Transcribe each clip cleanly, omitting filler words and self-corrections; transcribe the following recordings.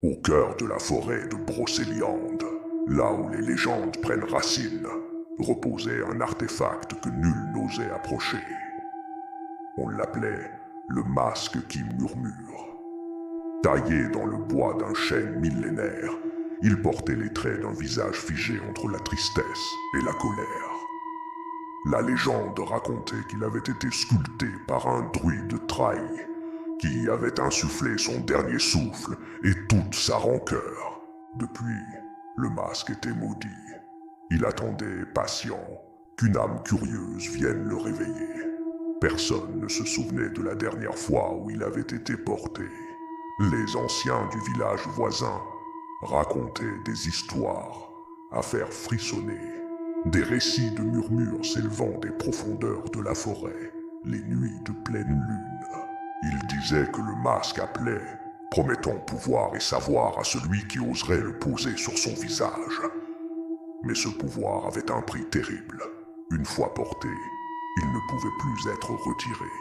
Au cœur de la forêt de Brocéliande, là où les légendes prennent racine, reposait un artefact que nul n'osait approcher. On l'appelait le masque qui murmure. Taillé dans le bois d'un chêne millénaire, il portait les traits d'un visage figé entre la tristesse et la colère. La légende racontait qu'il avait été sculpté par un druide trahi, qui y avait insufflé son dernier souffle et toute sa rancœur. Depuis, le masque était maudit. Il attendait, patient, qu'une âme curieuse vienne le réveiller. Personne ne se souvenait de la dernière fois où il avait été porté. Les anciens du village voisin racontaient des histoires à faire frissonner, des récits de murmures s'élevant des profondeurs de la forêt, les nuits de pleine lune. Ils disaient que le masque appelait, promettant pouvoir et savoir à celui qui oserait le poser sur son visage. Mais ce pouvoir avait un prix terrible. Une fois porté, il ne pouvait plus être retiré.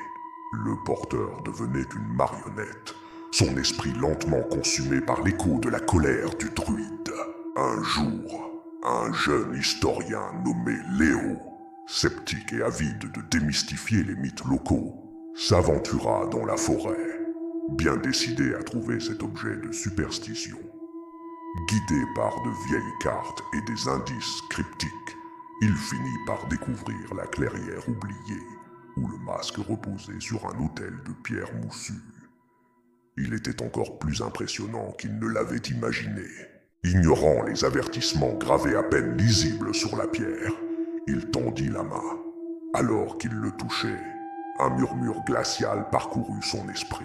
Le porteur devenait une marionnette, son esprit lentement consumé par l'écho de la colère du druide. Un jour, un jeune historien nommé Léo, sceptique et avide de démystifier les mythes locaux, s'aventura dans la forêt, bien décidé à trouver cet objet de superstition. Guidé par de vieilles cartes et des indices cryptiques, il finit par découvrir la clairière oubliée, où le masque reposait sur un autel de pierre moussue. Il était encore plus impressionnant qu'il ne l'avait imaginé. Ignorant les avertissements gravés à peine lisibles sur la pierre, il tendit la main. Alors qu'il le touchait, un murmure glacial parcourut son esprit.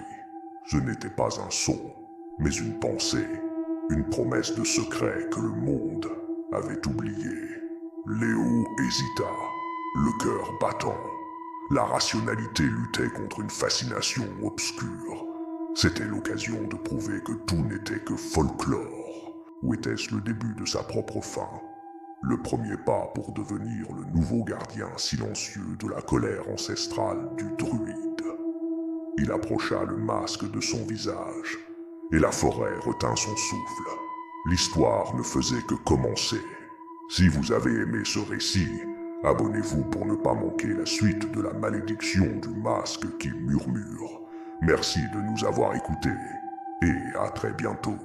Ce n'était pas un son, mais une pensée, une promesse de secret que le monde avait oublié. Léo hésita, le cœur battant. La rationalité luttait contre une fascination obscure. C'était l'occasion de prouver que tout n'était que folklore. Ou était-ce le début de sa propre fin? Le premier pas pour devenir le nouveau gardien silencieux de la colère ancestrale du druide. Il approcha le masque de son visage, et la forêt retint son souffle. L'histoire ne faisait que commencer. Si vous avez aimé ce récit, abonnez-vous pour ne pas manquer la suite de la malédiction du masque qui murmure. Merci de nous avoir écoutés, et à très bientôt.